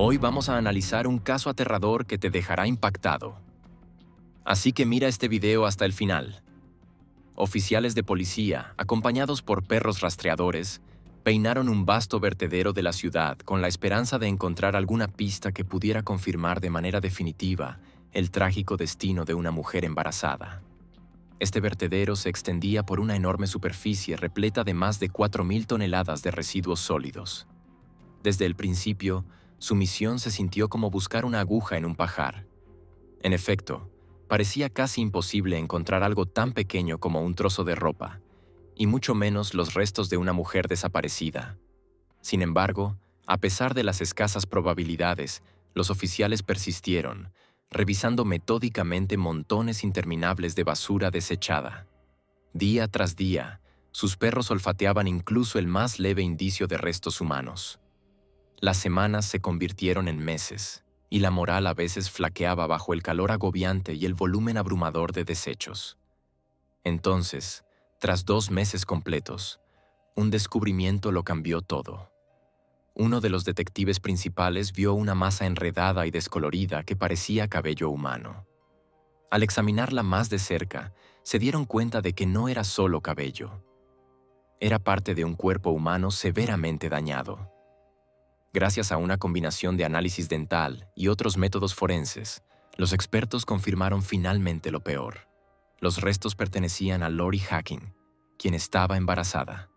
Hoy vamos a analizar un caso aterrador que te dejará impactado. Así que mira este video hasta el final. Oficiales de policía, acompañados por perros rastreadores, peinaron un vasto vertedero de la ciudad con la esperanza de encontrar alguna pista que pudiera confirmar de manera definitiva el trágico destino de una mujer embarazada. Este vertedero se extendía por una enorme superficie repleta de más de 4.000 toneladas de residuos sólidos. Desde el principio, su misión se sintió como buscar una aguja en un pajar. En efecto, parecía casi imposible encontrar algo tan pequeño como un trozo de ropa, y mucho menos los restos de una mujer desaparecida. Sin embargo, a pesar de las escasas probabilidades, los oficiales persistieron, revisando metódicamente montones interminables de basura desechada. Día tras día, sus perros olfateaban incluso el más leve indicio de restos humanos. Las semanas se convirtieron en meses, y la moral a veces flaqueaba bajo el calor agobiante y el volumen abrumador de desechos. Entonces, tras 2 meses completos, un descubrimiento lo cambió todo. Uno de los detectives principales vio una masa enredada y descolorida que parecía cabello humano. Al examinarla más de cerca, se dieron cuenta de que no era solo cabello. Era parte de un cuerpo humano severamente dañado. Gracias a una combinación de análisis dental y otros métodos forenses, los expertos confirmaron finalmente lo peor. Los restos pertenecían a Lori Hacking, quien estaba embarazada.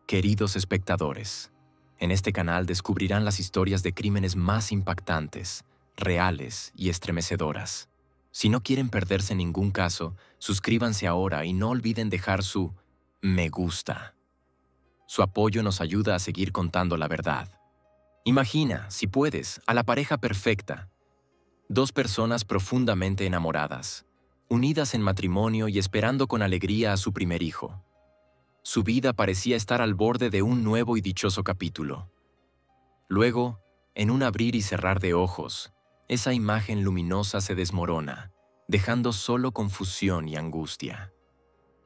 Queridos espectadores, en este canal descubrirán las historias de crímenes más impactantes, reales y estremecedoras. Si no quieren perderse ningún caso, suscríbanse ahora y no olviden dejar su me gusta. Su apoyo nos ayuda a seguir contando la verdad. Imagina, si puedes, a la pareja perfecta. 2 personas profundamente enamoradas, unidas en matrimonio y esperando con alegría a su primer hijo. Su vida parecía estar al borde de un nuevo y dichoso capítulo. Luego, en un abrir y cerrar de ojos, esa imagen luminosa se desmorona, dejando solo confusión y angustia.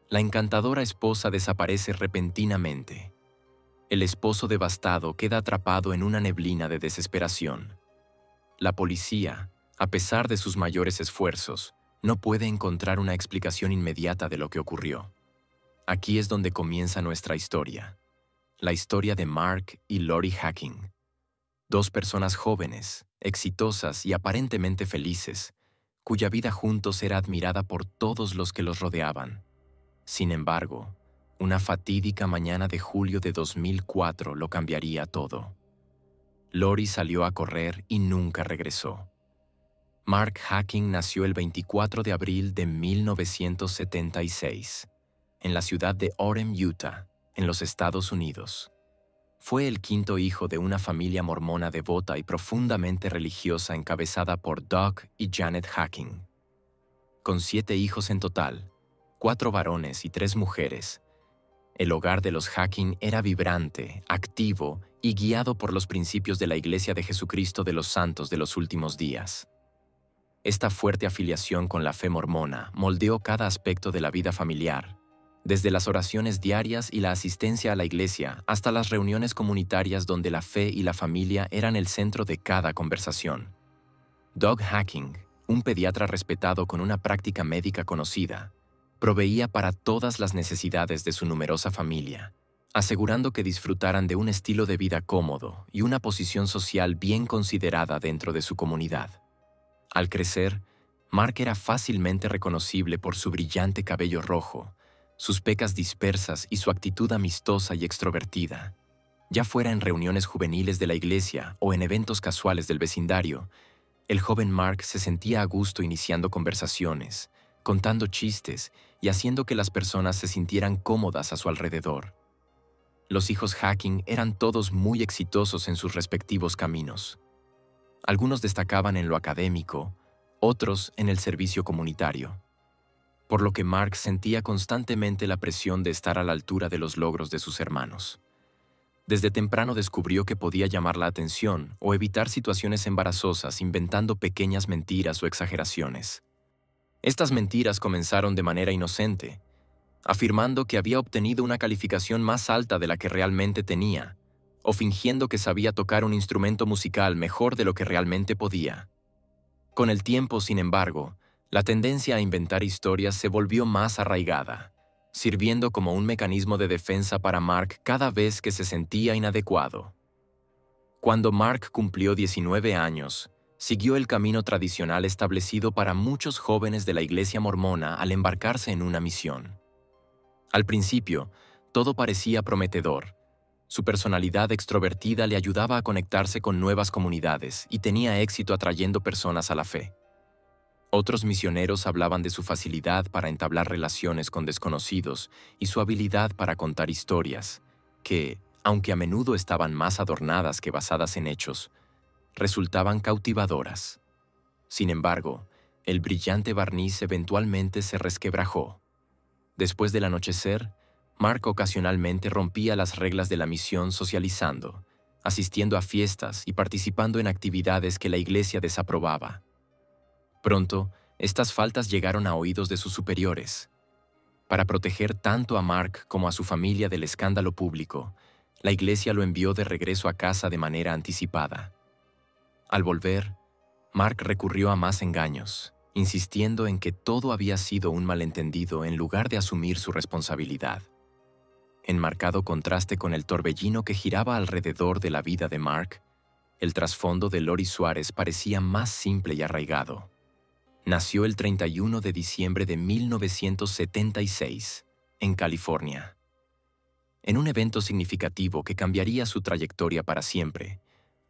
La encantadora esposa desaparece repentinamente. El esposo devastado queda atrapado en una neblina de desesperación. La policía, a pesar de sus mayores esfuerzos, no puede encontrar una explicación inmediata de lo que ocurrió. Aquí es donde comienza nuestra historia. La historia de Mark y Lori Hacking. 2 personas jóvenes, exitosas y aparentemente felices, cuya vida juntos era admirada por todos los que los rodeaban. Sin embargo, una fatídica mañana de julio de 2004 lo cambiaría todo. Lori salió a correr y nunca regresó. Mark Hacking nació el 24 de abril de 1976, en la ciudad de Orem, Utah, en los Estados Unidos. Fue el 5º hijo de una familia mormona devota y profundamente religiosa encabezada por Doug y Janet Hacking. Con 7 hijos en total, 4 varones y 3 mujeres, el hogar de los Hacking era vibrante, activo y guiado por los principios de la Iglesia de Jesucristo de los Santos de los Últimos Días. Esta fuerte afiliación con la fe mormona moldeó cada aspecto de la vida familiar, desde las oraciones diarias y la asistencia a la iglesia hasta las reuniones comunitarias donde la fe y la familia eran el centro de cada conversación. Doug Hacking, un pediatra respetado con una práctica médica conocida, proveía para todas las necesidades de su numerosa familia, asegurando que disfrutaran de un estilo de vida cómodo y una posición social bien considerada dentro de su comunidad. Al crecer, Mark era fácilmente reconocible por su brillante cabello rojo, sus pecas dispersas y su actitud amistosa y extrovertida. Ya fuera en reuniones juveniles de la iglesia o en eventos casuales del vecindario, el joven Mark se sentía a gusto iniciando conversaciones, contando chistes y haciendo que las personas se sintieran cómodas a su alrededor. Los hijos Hacking eran todos muy exitosos en sus respectivos caminos. Algunos destacaban en lo académico, otros en el servicio comunitario, por lo que Mark sentía constantemente la presión de estar a la altura de los logros de sus hermanos. Desde temprano descubrió que podía llamar la atención o evitar situaciones embarazosas inventando pequeñas mentiras o exageraciones. Estas mentiras comenzaron de manera inocente, afirmando que había obtenido una calificación más alta de la que realmente tenía, o fingiendo que sabía tocar un instrumento musical mejor de lo que realmente podía. Con el tiempo, sin embargo, la tendencia a inventar historias se volvió más arraigada, sirviendo como un mecanismo de defensa para Mark cada vez que se sentía inadecuado. Cuando Mark cumplió 19 años, siguió el camino tradicional establecido para muchos jóvenes de la Iglesia mormona al embarcarse en una misión. Al principio, todo parecía prometedor. Su personalidad extrovertida le ayudaba a conectarse con nuevas comunidades y tenía éxito atrayendo personas a la fe. Otros misioneros hablaban de su facilidad para entablar relaciones con desconocidos y su habilidad para contar historias, que, aunque a menudo estaban más adornadas que basadas en hechos, resultaban cautivadoras. Sin embargo, el brillante barniz eventualmente se resquebrajó. Después del anochecer, Mark ocasionalmente rompía las reglas de la misión socializando, asistiendo a fiestas y participando en actividades que la iglesia desaprobaba. Pronto, estas faltas llegaron a oídos de sus superiores. Para proteger tanto a Mark como a su familia del escándalo público, la iglesia lo envió de regreso a casa de manera anticipada. Al volver, Mark recurrió a más engaños, insistiendo en que todo había sido un malentendido en lugar de asumir su responsabilidad. En marcado contraste con el torbellino que giraba alrededor de la vida de Mark, el trasfondo de Lori Suárez parecía más simple y arraigado. Nació el 31 de diciembre de 1976, en California. En un evento significativo que cambiaría su trayectoria para siempre,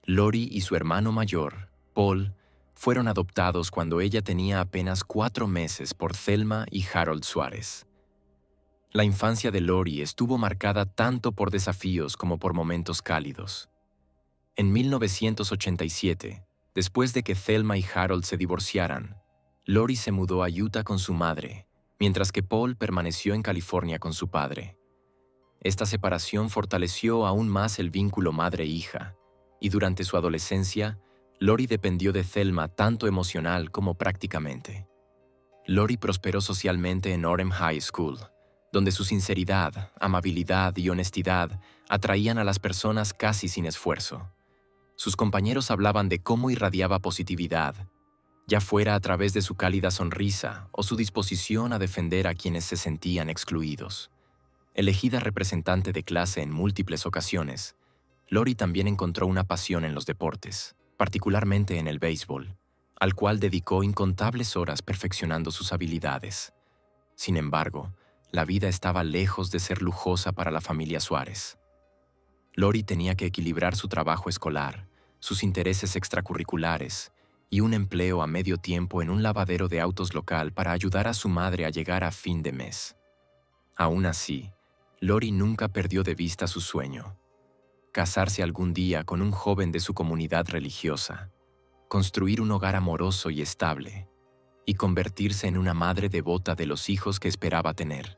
Lori y su hermano mayor, Paul, fueron adoptados cuando ella tenía apenas 4 meses por Thelma y Harold Suárez. La infancia de Lori estuvo marcada tanto por desafíos como por momentos cálidos. En 1987, después de que Thelma y Harold se divorciaran, Lori se mudó a Utah con su madre, mientras que Paul permaneció en California con su padre. Esta separación fortaleció aún más el vínculo madre-hija, y durante su adolescencia, Lori dependió de Thelma tanto emocional como prácticamente. Lori prosperó socialmente en Orem High School, donde su sinceridad, amabilidad y honestidad atraían a las personas casi sin esfuerzo. Sus compañeros hablaban de cómo irradiaba positividad, ya fuera a través de su cálida sonrisa o su disposición a defender a quienes se sentían excluidos. Elegida representante de clase en múltiples ocasiones, Lori también encontró una pasión en los deportes, particularmente en el béisbol, al cual dedicó incontables horas perfeccionando sus habilidades. Sin embargo, la vida estaba lejos de ser lujosa para la familia Suárez. Lori tenía que equilibrar su trabajo escolar, sus intereses extracurriculares y un empleo a medio tiempo en un lavadero de autos local para ayudar a su madre a llegar a fin de mes. Aún así, Lori nunca perdió de vista su sueño: casarse algún día con un joven de su comunidad religiosa, construir un hogar amoroso y estable, y convertirse en una madre devota de los hijos que esperaba tener.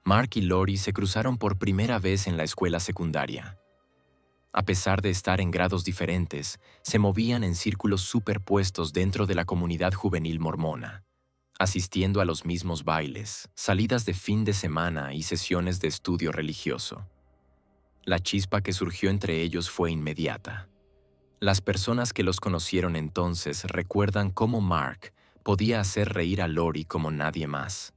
Mark y Lori se cruzaron por primera vez en la escuela secundaria. A pesar de estar en grados diferentes, se movían en círculos superpuestos dentro de la comunidad juvenil mormona, asistiendo a los mismos bailes, salidas de fin de semana y sesiones de estudio religioso. La chispa que surgió entre ellos fue inmediata. Las personas que los conocieron entonces recuerdan cómo Mark podía hacer reír a Lori como nadie más.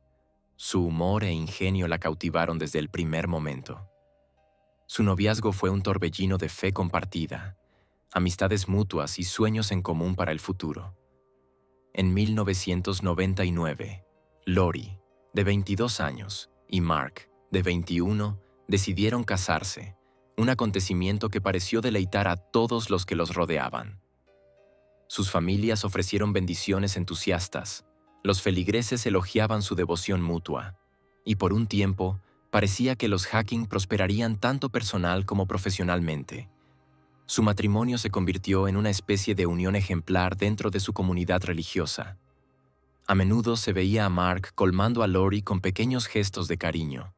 Su humor e ingenio la cautivaron desde el primer momento. Su noviazgo fue un torbellino de fe compartida, amistades mutuas y sueños en común para el futuro. En 1999, Lori, de 22 años, y Mark, de 21, decidieron casarse, un acontecimiento que pareció deleitar a todos los que los rodeaban. Sus familias ofrecieron bendiciones entusiastas, los feligreses elogiaban su devoción mutua, y por un tiempo parecía que los Hacking prosperarían tanto personal como profesionalmente. Su matrimonio se convirtió en una especie de unión ejemplar dentro de su comunidad religiosa. A menudo se veía a Mark colmando a Lori con pequeños gestos de cariño.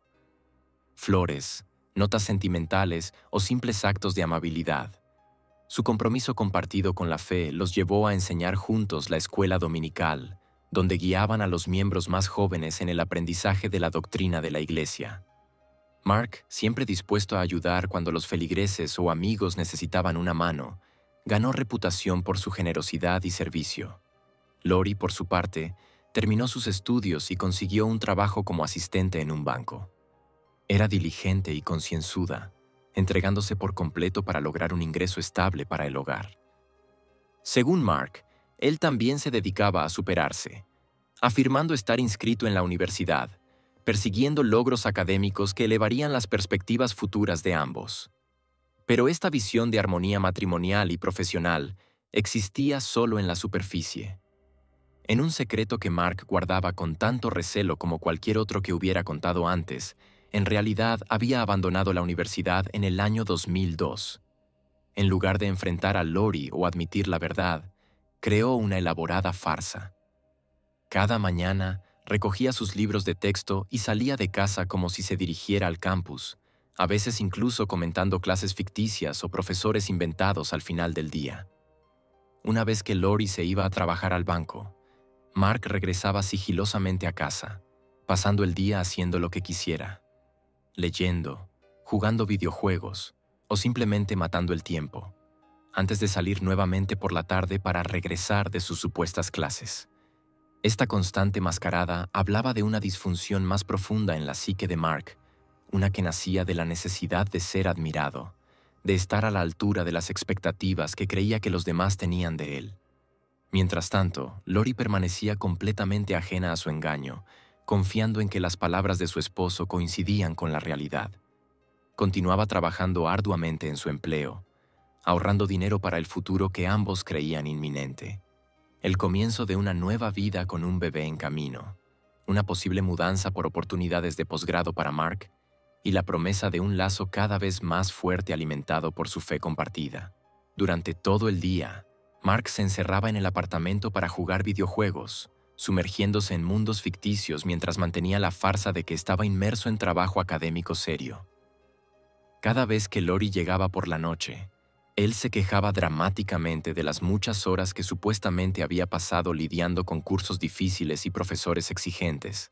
Flores, notas sentimentales o simples actos de amabilidad. Su compromiso compartido con la fe los llevó a enseñar juntos la escuela dominical, donde guiaban a los miembros más jóvenes en el aprendizaje de la doctrina de la Iglesia. Mark, siempre dispuesto a ayudar cuando los feligreses o amigos necesitaban una mano, ganó reputación por su generosidad y servicio. Lori, por su parte, terminó sus estudios y consiguió un trabajo como asistente en un banco. Era diligente y concienzuda, entregándose por completo para lograr un ingreso estable para el hogar. Según Mark, él también se dedicaba a superarse, afirmando estar inscrito en la universidad, persiguiendo logros académicos que elevarían las perspectivas futuras de ambos. Pero esta visión de armonía matrimonial y profesional existía solo en la superficie. En un secreto que Mark guardaba con tanto recelo como cualquier otro que hubiera contado antes, en realidad había abandonado la universidad en el año 2002. En lugar de enfrentar a Lori o admitir la verdad, creó una elaborada farsa. Cada mañana recogía sus libros de texto y salía de casa como si se dirigiera al campus, a veces incluso comentando clases ficticias o profesores inventados al final del día. Una vez que Lori se iba a trabajar al banco, Mark regresaba sigilosamente a casa, pasando el día haciendo lo que quisiera, leyendo, jugando videojuegos o simplemente matando el tiempo, antes de salir nuevamente por la tarde para regresar de sus supuestas clases. Esta constante mascarada hablaba de una disfunción más profunda en la psique de Mark, una que nacía de la necesidad de ser admirado, de estar a la altura de las expectativas que creía que los demás tenían de él. Mientras tanto, Lori permanecía completamente ajena a su engaño, confiando en que las palabras de su esposo coincidían con la realidad. Continuaba trabajando arduamente en su empleo, ahorrando dinero para el futuro que ambos creían inminente. El comienzo de una nueva vida con un bebé en camino, una posible mudanza por oportunidades de posgrado para Mark y la promesa de un lazo cada vez más fuerte alimentado por su fe compartida. Durante todo el día, Mark se encerraba en el apartamento para jugar videojuegos, sumergiéndose en mundos ficticios mientras mantenía la farsa de que estaba inmerso en trabajo académico serio. Cada vez que Lori llegaba por la noche, él se quejaba dramáticamente de las muchas horas que supuestamente había pasado lidiando con cursos difíciles y profesores exigentes.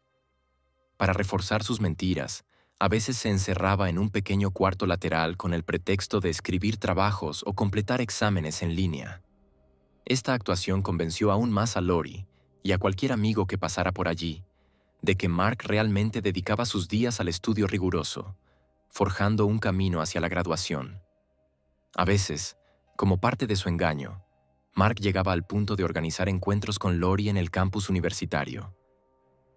Para reforzar sus mentiras, a veces se encerraba en un pequeño cuarto lateral con el pretexto de escribir trabajos o completar exámenes en línea. Esta actuación convenció aún más a Lori y a cualquier amigo que pasara por allí de que Mark realmente dedicaba sus días al estudio riguroso, forjando un camino hacia la graduación. A veces, como parte de su engaño, Mark llegaba al punto de organizar encuentros con Lori en el campus universitario.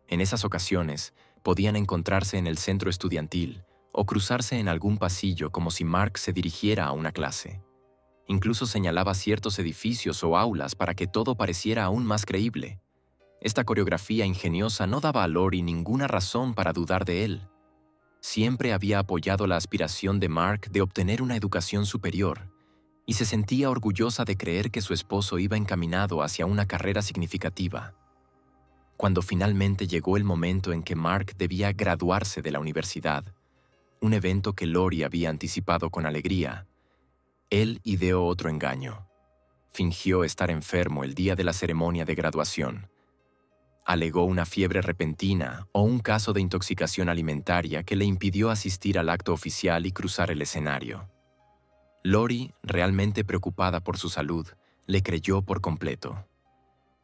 En esas ocasiones, podían encontrarse en el centro estudiantil o cruzarse en algún pasillo como si Mark se dirigiera a una clase. Incluso señalaba ciertos edificios o aulas para que todo pareciera aún más creíble. Esta coreografía ingeniosa no daba a Lori ninguna razón para dudar de él. Siempre había apoyado la aspiración de Mark de obtener una educación superior y se sentía orgullosa de creer que su esposo iba encaminado hacia una carrera significativa. Cuando finalmente llegó el momento en que Mark debía graduarse de la universidad, un evento que Lori había anticipado con alegría, él ideó otro engaño. Fingió estar enfermo el día de la ceremonia de graduación. Alegó una fiebre repentina o un caso de intoxicación alimentaria que le impidió asistir al acto oficial y cruzar el escenario. Lori, realmente preocupada por su salud, le creyó por completo.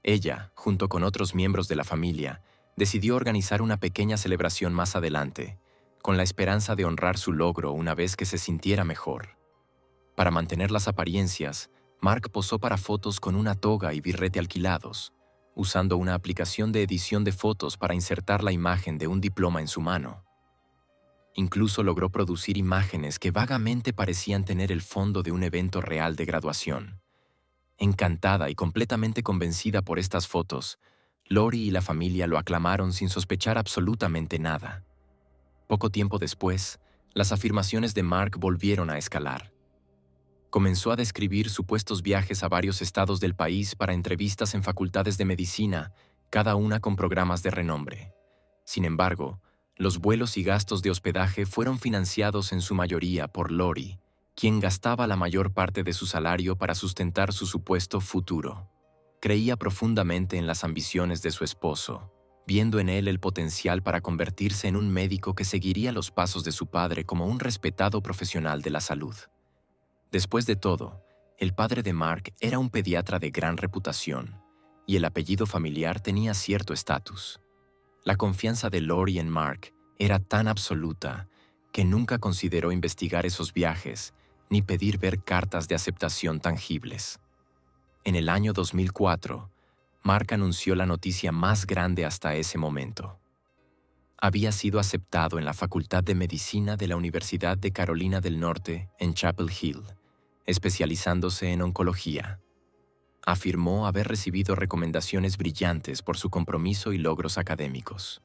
Ella, junto con otros miembros de la familia, decidió organizar una pequeña celebración más adelante, con la esperanza de honrar su logro una vez que se sintiera mejor. Para mantener las apariencias, Mark posó para fotos con una toga y birrete alquilados, usando una aplicación de edición de fotos para insertar la imagen de un diploma en su mano. Incluso logró producir imágenes que vagamente parecían tener el fondo de un evento real de graduación. Encantada y completamente convencida por estas fotos, Lori y la familia lo aclamaron sin sospechar absolutamente nada. Poco tiempo después, las afirmaciones de Mark volvieron a escalar. Comenzó a describir supuestos viajes a varios estados del país para entrevistas en facultades de medicina, cada una con programas de renombre. Sin embargo, los vuelos y gastos de hospedaje fueron financiados en su mayoría por Lori, quien gastaba la mayor parte de su salario para sustentar su supuesto futuro. Creía profundamente en las ambiciones de su esposo, viendo en él el potencial para convertirse en un médico que seguiría los pasos de su padre como un respetado profesional de la salud. Después de todo, el padre de Mark era un pediatra de gran reputación, y el apellido familiar tenía cierto estatus. La confianza de Lori en Mark era tan absoluta que nunca consideró investigar esos viajes ni pedir ver cartas de aceptación tangibles. En el año 2004, Mark anunció la noticia más grande hasta ese momento. Había sido aceptado en la Facultad de Medicina de la Universidad de Carolina del Norte en Chapel Hill, especializándose en oncología. Afirmó haber recibido recomendaciones brillantes por su compromiso y logros académicos.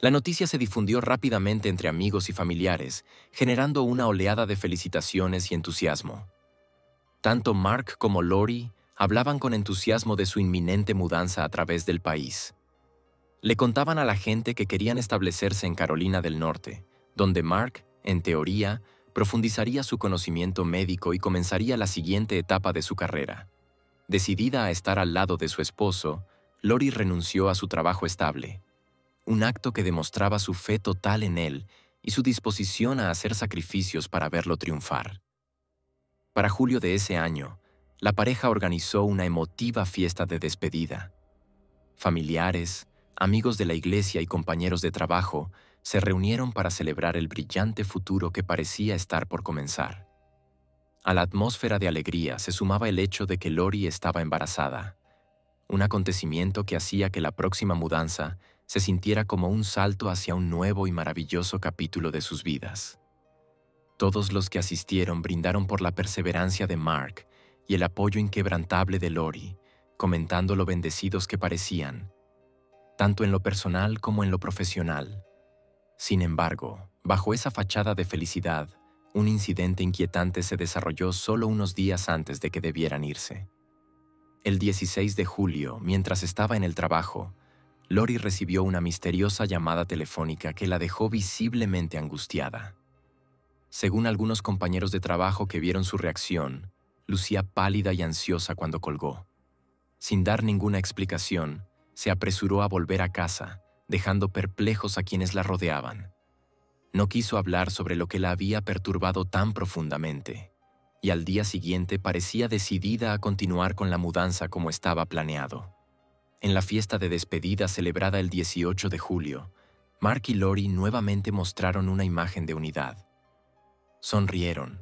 La noticia se difundió rápidamente entre amigos y familiares, generando una oleada de felicitaciones y entusiasmo. Tanto Mark como Lori hablaban con entusiasmo de su inminente mudanza a través del país. Le contaban a la gente que querían establecerse en Carolina del Norte, donde Mark, en teoría, profundizaría su conocimiento médico y comenzaría la siguiente etapa de su carrera. Decidida a estar al lado de su esposo, Lori renunció a su trabajo estable, un acto que demostraba su fe total en él y su disposición a hacer sacrificios para verlo triunfar. Para julio de ese año, la pareja organizó una emotiva fiesta de despedida. Familiares, amigos de la iglesia y compañeros de trabajo se reunieron para celebrar el brillante futuro que parecía estar por comenzar. A la atmósfera de alegría se sumaba el hecho de que Lori estaba embarazada, un acontecimiento que hacía que la próxima mudanza se sintiera como un salto hacia un nuevo y maravilloso capítulo de sus vidas. Todos los que asistieron brindaron por la perseverancia de Mark y el apoyo inquebrantable de Lori, comentando lo bendecidos que parecían, tanto en lo personal como en lo profesional. Sin embargo, bajo esa fachada de felicidad, un incidente inquietante se desarrolló solo unos días antes de que debieran irse. El 16 de julio, mientras estaba en el trabajo, Lori recibió una misteriosa llamada telefónica que la dejó visiblemente angustiada. Según algunos compañeros de trabajo que vieron su reacción, lucía pálida y ansiosa cuando colgó. Sin dar ninguna explicación, se apresuró a volver a casa, dejando perplejos a quienes la rodeaban. No quiso hablar sobre lo que la había perturbado tan profundamente, y al día siguiente parecía decidida a continuar con la mudanza como estaba planeado. En la fiesta de despedida celebrada el 18 de julio, Mark y Lori nuevamente mostraron una imagen de unidad. Sonrieron,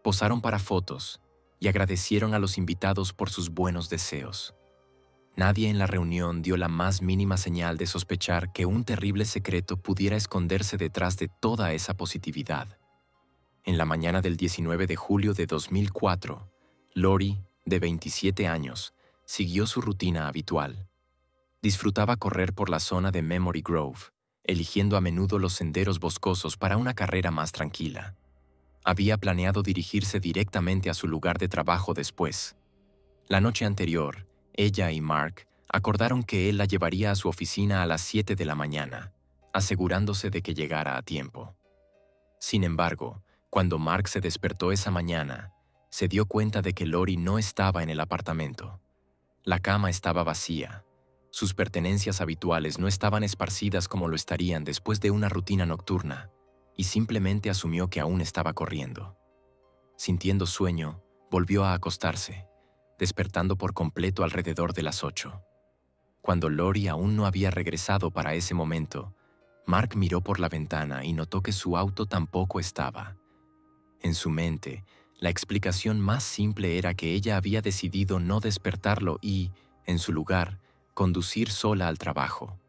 posaron para fotos y agradecieron a los invitados por sus buenos deseos. Nadie en la reunión dio la más mínima señal de sospechar que un terrible secreto pudiera esconderse detrás de toda esa positividad. En la mañana del 19 de julio de 2004, Lori, de 27 años, siguió su rutina habitual. Disfrutaba correr por la zona de Memory Grove, eligiendo a menudo los senderos boscosos para una carrera más tranquila. Había planeado dirigirse directamente a su lugar de trabajo después. La noche anterior, ella y Mark acordaron que él la llevaría a su oficina a las 7 de la mañana, asegurándose de que llegara a tiempo. Sin embargo, cuando Mark se despertó esa mañana, se dio cuenta de que Lori no estaba en el apartamento. La cama estaba vacía. Sus pertenencias habituales no estaban esparcidas como lo estarían después de una rutina nocturna, y simplemente asumió que aún estaba corriendo. Sintiendo sueño, volvió a acostarse, despertando por completo alrededor de las 8. Cuando Lori aún no había regresado para ese momento, Mark miró por la ventana y notó que su auto tampoco estaba. En su mente, la explicación más simple era que ella había decidido no despertarlo y, en su lugar, conducir sola al trabajo.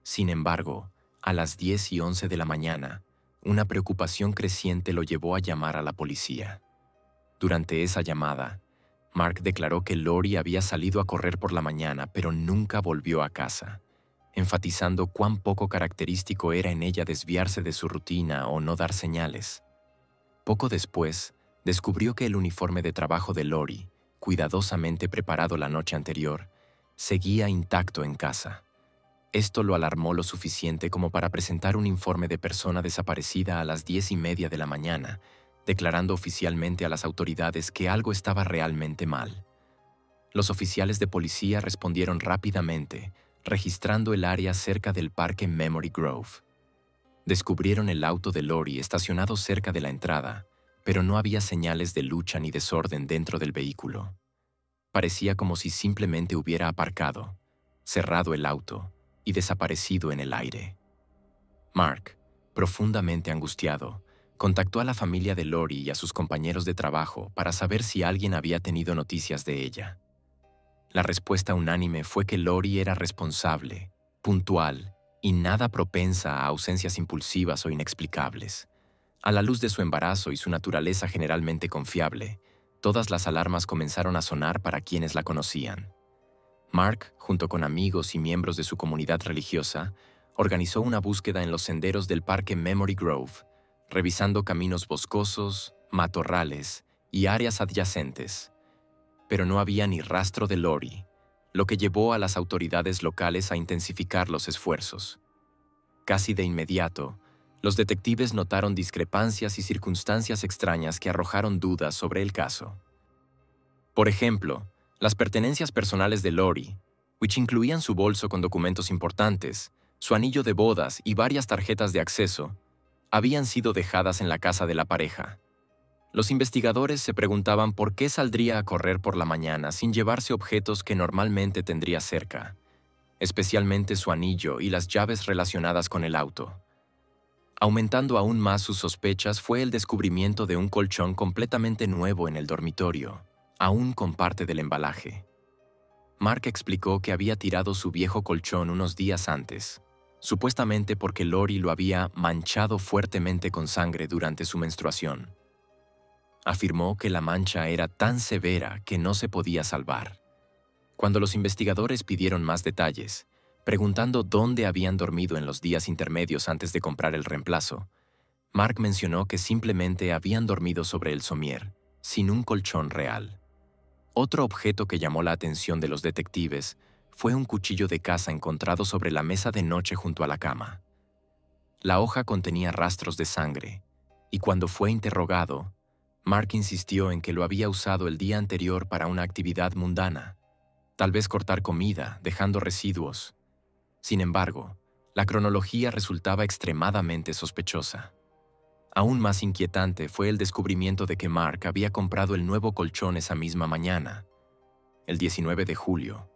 Sin embargo, a las 10:11 de la mañana, una preocupación creciente lo llevó a llamar a la policía. Durante esa llamada, Mark declaró que Lori había salido a correr por la mañana, pero nunca volvió a casa, enfatizando cuán poco característico era en ella desviarse de su rutina o no dar señales. Poco después, descubrió que el uniforme de trabajo de Lori, cuidadosamente preparado la noche anterior, seguía intacto en casa. Esto lo alarmó lo suficiente como para presentar un informe de persona desaparecida a las 10:30 de la mañana, declarando oficialmente a las autoridades que algo estaba realmente mal. Los oficiales de policía respondieron rápidamente, registrando el área cerca del parque Memory Grove. Descubrieron el auto de Lori estacionado cerca de la entrada, pero no había señales de lucha ni desorden dentro del vehículo. Parecía como si simplemente hubiera aparcado, cerrado el auto y desaparecido en el aire. Mark, profundamente angustiado, contactó a la familia de Lori y a sus compañeros de trabajo para saber si alguien había tenido noticias de ella. La respuesta unánime fue que Lori era responsable, puntual y nada propensa a ausencias impulsivas o inexplicables. A la luz de su embarazo y su naturaleza generalmente confiable, todas las alarmas comenzaron a sonar para quienes la conocían. Mark, junto con amigos y miembros de su comunidad religiosa, organizó una búsqueda en los senderos del parque Memory Grove, revisando caminos boscosos, matorrales y áreas adyacentes. Pero no había ni rastro de Lori, lo que llevó a las autoridades locales a intensificar los esfuerzos. Casi de inmediato, los detectives notaron discrepancias y circunstancias extrañas que arrojaron dudas sobre el caso. Por ejemplo, las pertenencias personales de Lori, which incluían su bolso con documentos importantes, su anillo de bodas y varias tarjetas de acceso, habían sido dejadas en la casa de la pareja. Los investigadores se preguntaban por qué saldría a correr por la mañana sin llevarse objetos que normalmente tendría cerca, especialmente su anillo y las llaves relacionadas con el auto. Aumentando aún más sus sospechas fue el descubrimiento de un colchón completamente nuevo en el dormitorio, aún con parte del embalaje. Mark explicó que había tirado su viejo colchón unos días antes, supuestamente porque Lori lo había manchado fuertemente con sangre durante su menstruación. Afirmó que la mancha era tan severa que no se podía salvar. Cuando los investigadores pidieron más detalles, preguntando dónde habían dormido en los días intermedios antes de comprar el reemplazo, Mark mencionó que simplemente habían dormido sobre el somier, sin un colchón real. Otro objeto que llamó la atención de los detectives fue un cuchillo de caza encontrado sobre la mesa de noche junto a la cama. La hoja contenía rastros de sangre, y cuando fue interrogado, Mark insistió en que lo había usado el día anterior para una actividad mundana, tal vez cortar comida, dejando residuos. Sin embargo, la cronología resultaba extremadamente sospechosa. Aún más inquietante fue el descubrimiento de que Mark había comprado el nuevo colchón esa misma mañana, el 19 de julio,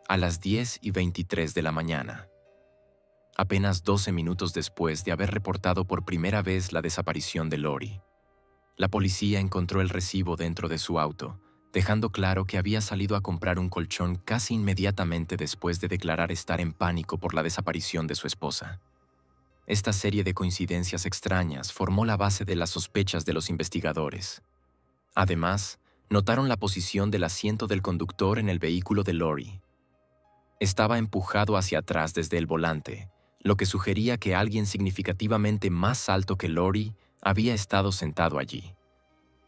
a las 10:23 de la mañana. Apenas 12 minutos después de haber reportado por primera vez la desaparición de Lori. La policía encontró el recibo dentro de su auto, dejando claro que había salido a comprar un colchón casi inmediatamente después de declarar estar en pánico por la desaparición de su esposa. Esta serie de coincidencias extrañas formó la base de las sospechas de los investigadores. Además, notaron la posición del asiento del conductor en el vehículo de Lori. Estaba empujado hacia atrás desde el volante, lo que sugería que alguien significativamente más alto que Lori había estado sentado allí.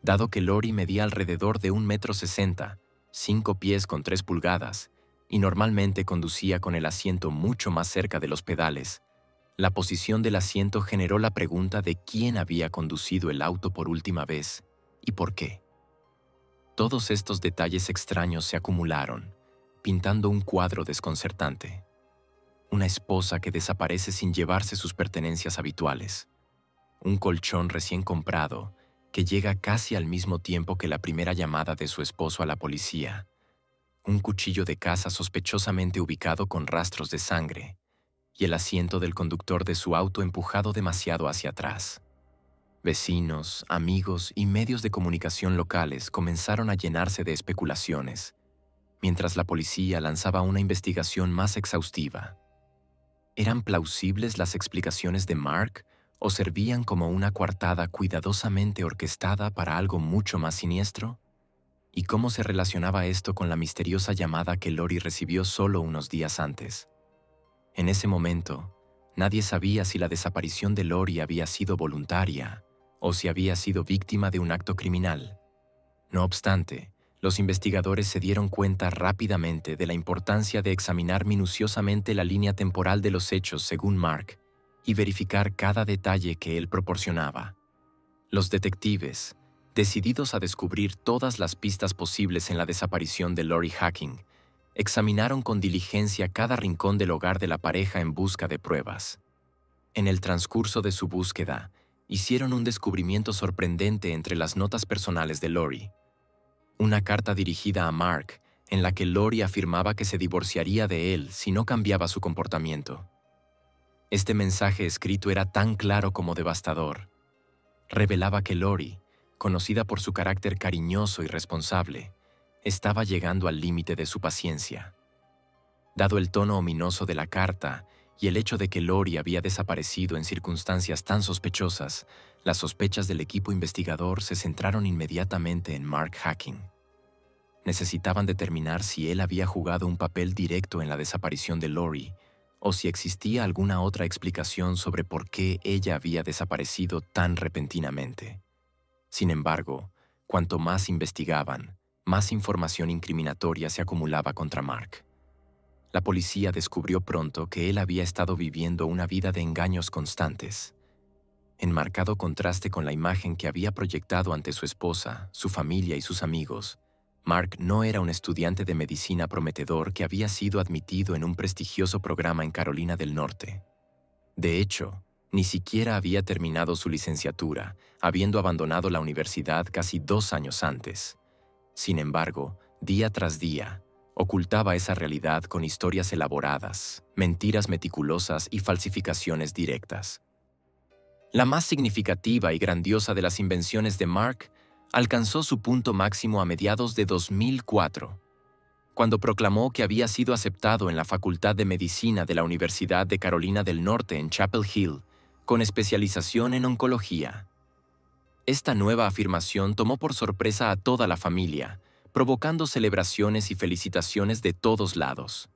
Dado que Lori medía alrededor de 1,60 m, 5 pies con 3 pulgadas, y normalmente conducía con el asiento mucho más cerca de los pedales, la posición del asiento generó la pregunta de quién había conducido el auto por última vez y por qué. Todos estos detalles extraños se acumularon, pintando un cuadro desconcertante. Una esposa que desaparece sin llevarse sus pertenencias habituales. Un colchón recién comprado que llega casi al mismo tiempo que la primera llamada de su esposo a la policía. Un cuchillo de caza sospechosamente ubicado con rastros de sangre y el asiento del conductor de su auto empujado demasiado hacia atrás. Vecinos, amigos y medios de comunicación locales comenzaron a llenarse de especulaciones, mientras la policía lanzaba una investigación más exhaustiva. ¿Eran plausibles las explicaciones de Mark o servían como una coartada cuidadosamente orquestada para algo mucho más siniestro? ¿Y cómo se relacionaba esto con la misteriosa llamada que Lori recibió solo unos días antes? En ese momento, nadie sabía si la desaparición de Lori había sido voluntaria o si había sido víctima de un acto criminal. No obstante, los investigadores se dieron cuenta rápidamente de la importancia de examinar minuciosamente la línea temporal de los hechos según Mark y verificar cada detalle que él proporcionaba. Los detectives, decididos a descubrir todas las pistas posibles en la desaparición de Lori Hacking, Examinaron con diligencia cada rincón del hogar de la pareja en busca de pruebas. En el transcurso de su búsqueda, hicieron un descubrimiento sorprendente entre las notas personales de Lori. Una carta dirigida a Mark, en la que Lori afirmaba que se divorciaría de él si no cambiaba su comportamiento. Este mensaje escrito era tan claro como devastador. Revelaba que Lori, conocida por su carácter cariñoso y responsable, estaba llegando al límite de su paciencia. Dado el tono ominoso de la carta y el hecho de que Lori había desaparecido en circunstancias tan sospechosas, las sospechas del equipo investigador se centraron inmediatamente en Mark Hacking. Necesitaban determinar si él había jugado un papel directo en la desaparición de Lori o si existía alguna otra explicación sobre por qué ella había desaparecido tan repentinamente. Sin embargo, cuanto más investigaban, más información incriminatoria se acumulaba contra Mark. La policía descubrió pronto que él había estado viviendo una vida de engaños constantes, en marcado contraste con la imagen que había proyectado ante su esposa, su familia y sus amigos. Mark no era un estudiante de medicina prometedor que había sido admitido en un prestigioso programa en Carolina del Norte. De hecho, ni siquiera había terminado su licenciatura, habiendo abandonado la universidad casi 2 años antes. Sin embargo, día tras día, ocultaba esa realidad con historias elaboradas, mentiras meticulosas y falsificaciones directas. La más significativa y grandiosa de las invenciones de Mark alcanzó su punto máximo a mediados de 2004, cuando proclamó que había sido aceptado en la Facultad de Medicina de la Universidad de Carolina del Norte en Chapel Hill, con especialización en oncología. Esta nueva afirmación tomó por sorpresa a toda la familia, provocando celebraciones y felicitaciones de todos lados.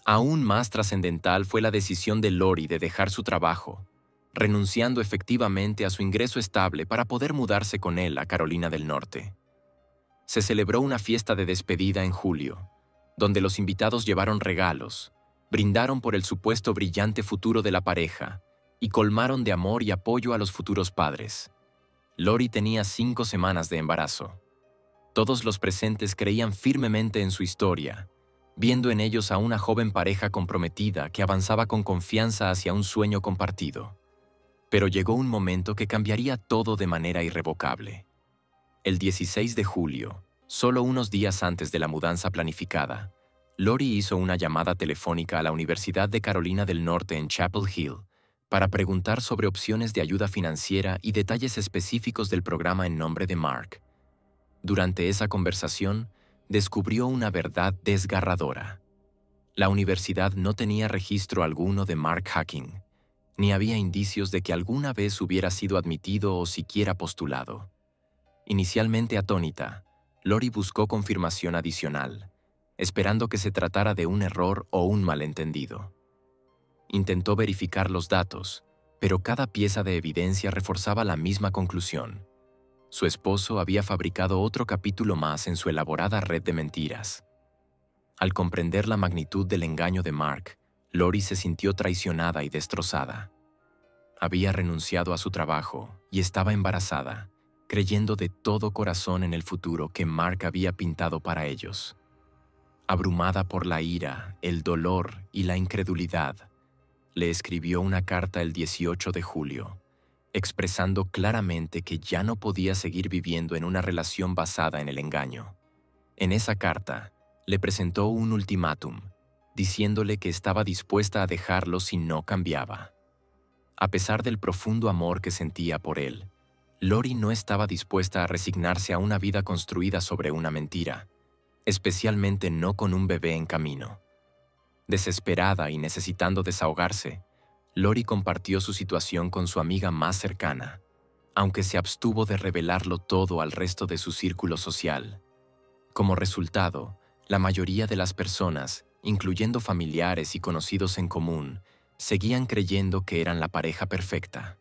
Aún más trascendental fue la decisión de Lori de dejar su trabajo, renunciando efectivamente a su ingreso estable para poder mudarse con él a Carolina del Norte. Se celebró una fiesta de despedida en julio, donde los invitados llevaron regalos, brindaron por el supuesto brillante futuro de la pareja y colmaron de amor y apoyo a los futuros padres. Lori tenía 5 semanas de embarazo. Todos los presentes creían firmemente en su historia, viendo en ellos a una joven pareja comprometida que avanzaba con confianza hacia un sueño compartido. Pero llegó un momento que cambiaría todo de manera irrevocable. El 16 de julio, solo unos días antes de la mudanza planificada, Lori hizo una llamada telefónica a la Universidad de Carolina del Norte en Chapel Hill para preguntar sobre opciones de ayuda financiera y detalles específicos del programa en nombre de Mark. Durante esa conversación, descubrió una verdad desgarradora. La universidad no tenía registro alguno de Mark Hacking, ni había indicios de que alguna vez hubiera sido admitido o siquiera postulado. Inicialmente atónita, Lori buscó confirmación adicional, esperando que se tratara de un error o un malentendido. Intentó verificar los datos, pero cada pieza de evidencia reforzaba la misma conclusión. Su esposo había fabricado otro capítulo más en su elaborada red de mentiras. Al comprender la magnitud del engaño de Mark, Lori se sintió traicionada y destrozada. Había renunciado a su trabajo y estaba embarazada, creyendo de todo corazón en el futuro que Mark había pintado para ellos. Abrumada por la ira, el dolor y la incredulidad, le escribió una carta el 18 de julio, expresando claramente que ya no podía seguir viviendo en una relación basada en el engaño. En esa carta, le presentó un ultimátum, diciéndole que estaba dispuesta a dejarlo si no cambiaba. A pesar del profundo amor que sentía por él, Lori no estaba dispuesta a resignarse a una vida construida sobre una mentira, especialmente no con un bebé en camino. Desesperada y necesitando desahogarse, Lori compartió su situación con su amiga más cercana, aunque se abstuvo de revelarlo todo al resto de su círculo social. Como resultado, la mayoría de las personas, incluyendo familiares y conocidos en común, seguían creyendo que eran la pareja perfecta.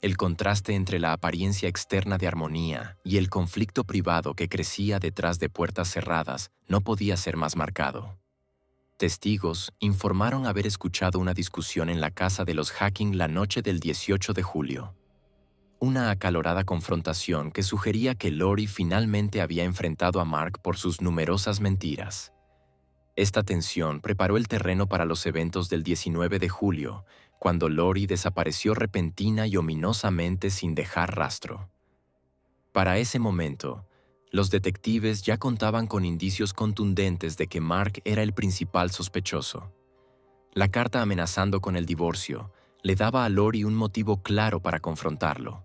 El contraste entre la apariencia externa de armonía y el conflicto privado que crecía detrás de puertas cerradas no podía ser más marcado. Testigos informaron haber escuchado una discusión en la casa de los Hacking la noche del 18 de julio. Una acalorada confrontación que sugería que Lori finalmente había enfrentado a Mark por sus numerosas mentiras. Esta tensión preparó el terreno para los eventos del 19 de julio, cuando Lori desapareció repentina y ominosamente sin dejar rastro. Para ese momento, los detectives ya contaban con indicios contundentes de que Mark era el principal sospechoso. La carta amenazando con el divorcio le daba a Lori un motivo claro para confrontarlo.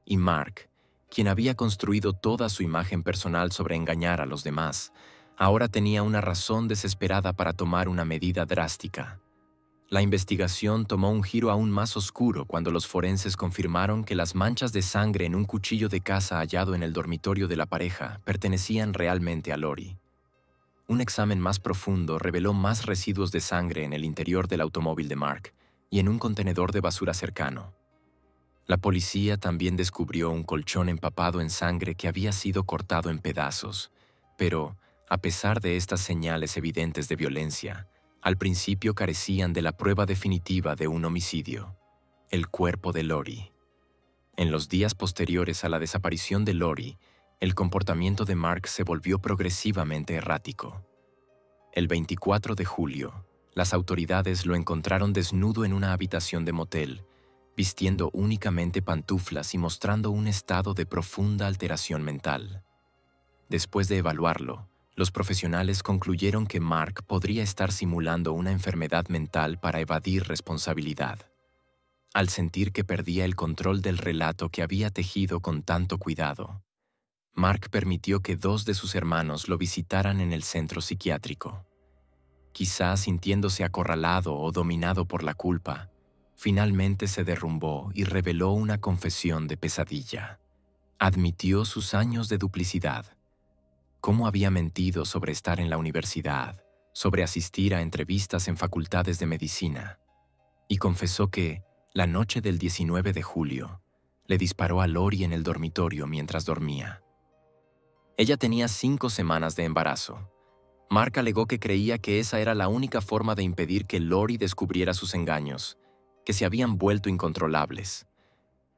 Y Mark, quien había construido toda su imagen personal sobre engañar a los demás, ahora tenía una razón desesperada para tomar una medida drástica. La investigación tomó un giro aún más oscuro cuando los forenses confirmaron que las manchas de sangre en un cuchillo de caza hallado en el dormitorio de la pareja pertenecían realmente a Lori. Un examen más profundo reveló más residuos de sangre en el interior del automóvil de Mark y en un contenedor de basura cercano. La policía también descubrió un colchón empapado en sangre que había sido cortado en pedazos, pero, a pesar de estas señales evidentes de violencia, al principio carecían de la prueba definitiva de un homicidio: el cuerpo de Lori. En los días posteriores a la desaparición de Lori, el comportamiento de Mark se volvió progresivamente errático. El 24 de julio, las autoridades lo encontraron desnudo en una habitación de motel, vistiendo únicamente pantuflas y mostrando un estado de profunda alteración mental. Después de evaluarlo, los profesionales concluyeron que Mark podría estar simulando una enfermedad mental para evadir responsabilidad. Al sentir que perdía el control del relato que había tejido con tanto cuidado, Mark permitió que 2 de sus hermanos lo visitaran en el centro psiquiátrico. Quizás sintiéndose acorralado o dominado por la culpa, finalmente se derrumbó y reveló una confesión de pesadilla. Admitió sus años de duplicidad, cómo había mentido sobre estar en la universidad, sobre asistir a entrevistas en facultades de medicina, y confesó que, la noche del 19 de julio, le disparó a Lori en el dormitorio mientras dormía. Ella tenía 5 semanas de embarazo. Mark alegó que creía que esa era la única forma de impedir que Lori descubriera sus engaños, que se habían vuelto incontrolables.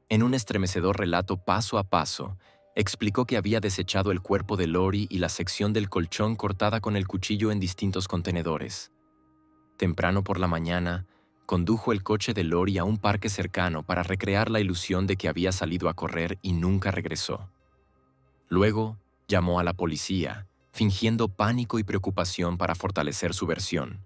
En un estremecedor relato paso a paso, explicó que había desechado el cuerpo de Lori y la sección del colchón cortada con el cuchillo en distintos contenedores. Temprano por la mañana, condujo el coche de Lori a un parque cercano para recrear la ilusión de que había salido a correr y nunca regresó. Luego, llamó a la policía, fingiendo pánico y preocupación para fortalecer su versión.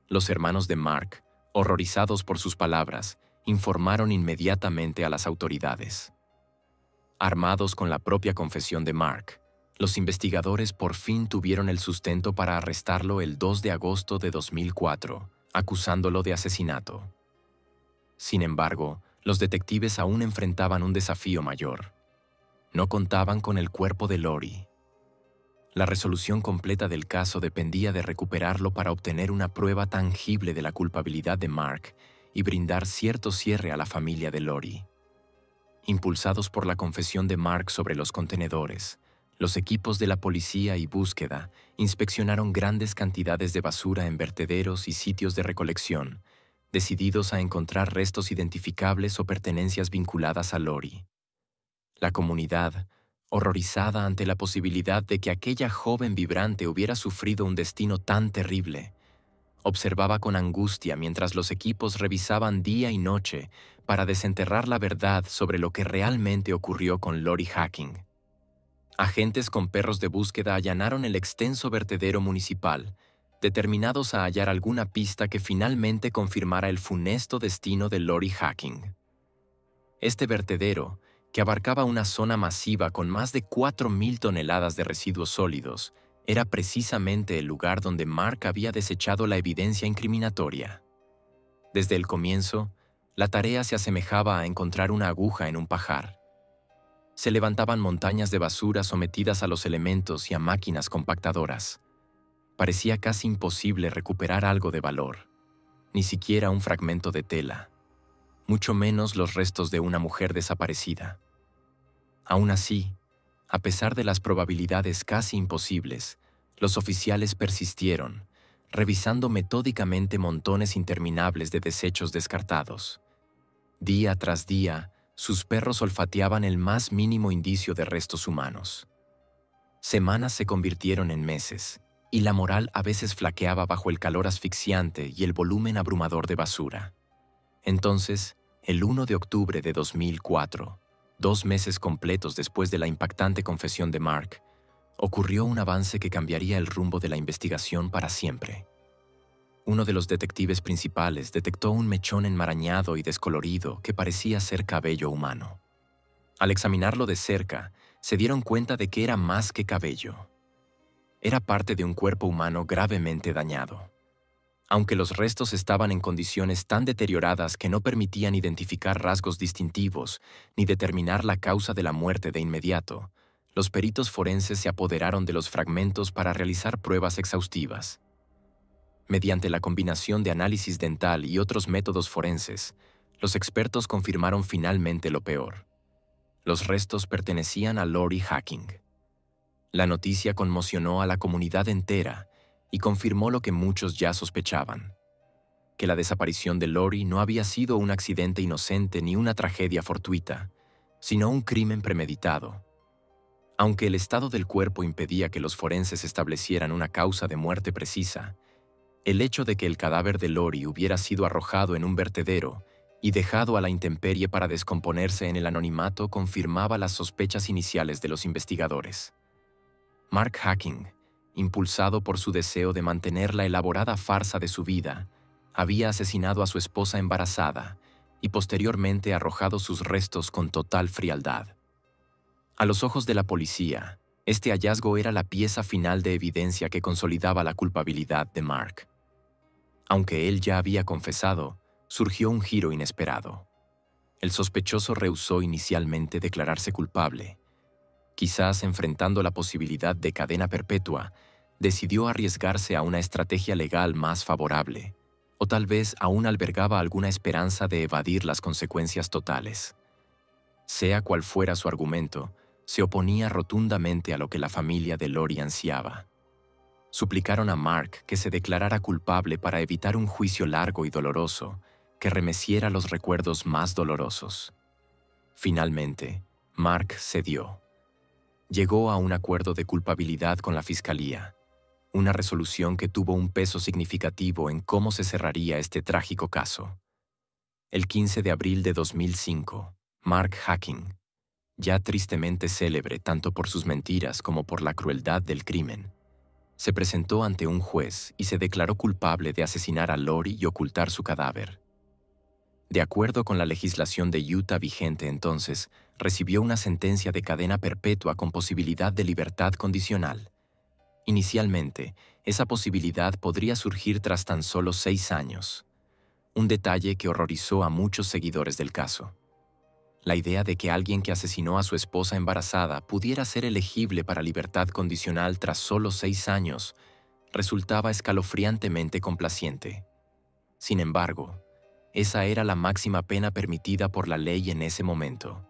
Los hermanos de Mark, horrorizados por sus palabras, informaron inmediatamente a las autoridades. Armados con la propia confesión de Mark, los investigadores por fin tuvieron el sustento para arrestarlo el 2 de agosto de 2004, acusándolo de asesinato. Sin embargo, los detectives aún enfrentaban un desafío mayor. No contaban con el cuerpo de Lori. La resolución completa del caso dependía de recuperarlo para obtener una prueba tangible de la culpabilidad de Mark y brindar cierto cierre a la familia de Lori. Impulsados por la confesión de Mark sobre los contenedores, los equipos de la policía y búsqueda inspeccionaron grandes cantidades de basura en vertederos y sitios de recolección, decididos a encontrar restos identificables o pertenencias vinculadas a Lori. La comunidad, horrorizada ante la posibilidad de que aquella joven vibrante hubiera sufrido un destino tan terrible, observaba con angustia mientras los equipos revisaban día y noche para desenterrar la verdad sobre lo que realmente ocurrió con Lori Hacking. Agentes con perros de búsqueda allanaron el extenso vertedero municipal, determinados a hallar alguna pista que finalmente confirmara el funesto destino de Lori Hacking. Este vertedero, que abarcaba una zona masiva con más de 4.000 toneladas de residuos sólidos, era precisamente el lugar donde Mark había desechado la evidencia incriminatoria. Desde el comienzo, la tarea se asemejaba a encontrar una aguja en un pajar. Se levantaban montañas de basura sometidas a los elementos y a máquinas compactadoras. Parecía casi imposible recuperar algo de valor, ni siquiera un fragmento de tela, mucho menos los restos de una mujer desaparecida. Aún así, a pesar de las probabilidades casi imposibles, los oficiales persistieron, revisando metódicamente montones interminables de desechos descartados. Día tras día, sus perros olfateaban el más mínimo indicio de restos humanos. Semanas se convirtieron en meses, y la moral a veces flaqueaba bajo el calor asfixiante y el volumen abrumador de basura. Entonces, el 1 de octubre de 2004, 2 meses completos después de la impactante confesión de Mark, ocurrió un avance que cambiaría el rumbo de la investigación para siempre. Uno de los detectives principales detectó un mechón enmarañado y descolorido que parecía ser cabello humano. Al examinarlo de cerca, se dieron cuenta de que era más que cabello. Era parte de un cuerpo humano gravemente dañado. Aunque los restos estaban en condiciones tan deterioradas que no permitían identificar rasgos distintivos ni determinar la causa de la muerte de inmediato, los peritos forenses se apoderaron de los fragmentos para realizar pruebas exhaustivas. Mediante la combinación de análisis dental y otros métodos forenses, los expertos confirmaron finalmente lo peor. Los restos pertenecían a Lori Hacking. La noticia conmocionó a la comunidad entera y confirmó lo que muchos ya sospechaban: que la desaparición de Lori no había sido un accidente inocente ni una tragedia fortuita, sino un crimen premeditado. Aunque el estado del cuerpo impedía que los forenses establecieran una causa de muerte precisa, el hecho de que el cadáver de Lori hubiera sido arrojado en un vertedero y dejado a la intemperie para descomponerse en el anonimato confirmaba las sospechas iniciales de los investigadores. Mark Hacking, impulsado por su deseo de mantener la elaborada farsa de su vida, había asesinado a su esposa embarazada y posteriormente arrojado sus restos con total frialdad. A los ojos de la policía, este hallazgo era la pieza final de evidencia que consolidaba la culpabilidad de Mark. Aunque él ya había confesado, surgió un giro inesperado. El sospechoso rehusó inicialmente declararse culpable. Quizás enfrentando la posibilidad de cadena perpetua, decidió arriesgarse a una estrategia legal más favorable, o tal vez aún albergaba alguna esperanza de evadir las consecuencias totales. Sea cual fuera su argumento, se oponía rotundamente a lo que la familia de Lori ansiaba. Suplicaron a Mark que se declarara culpable para evitar un juicio largo y doloroso que remeciera los recuerdos más dolorosos. Finalmente, Mark cedió. Llegó a un acuerdo de culpabilidad con la fiscalía, una resolución que tuvo un peso significativo en cómo se cerraría este trágico caso. El 15 de abril de 2005, Mark Hacking, ya tristemente célebre tanto por sus mentiras como por la crueldad del crimen, se presentó ante un juez y se declaró culpable de asesinar a Lori y ocultar su cadáver. De acuerdo con la legislación de Utah vigente entonces, recibió una sentencia de cadena perpetua con posibilidad de libertad condicional. Inicialmente, esa posibilidad podría surgir tras tan solo 6 años, un detalle que horrorizó a muchos seguidores del caso. La idea de que alguien que asesinó a su esposa embarazada pudiera ser elegible para libertad condicional tras solo 6 años resultaba escalofriantemente complaciente. Sin embargo, esa era la máxima pena permitida por la ley en ese momento.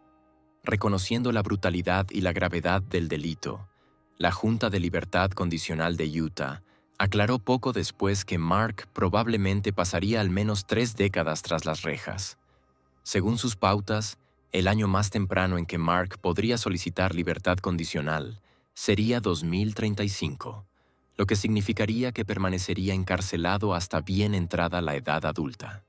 Reconociendo la brutalidad y la gravedad del delito, la Junta de Libertad Condicional de Utah aclaró poco después que Mark probablemente pasaría al menos 3 décadas tras las rejas. Según sus pautas, el año más temprano en que Mark podría solicitar libertad condicional sería 2035, lo que significaría que permanecería encarcelado hasta bien entrada la edad adulta.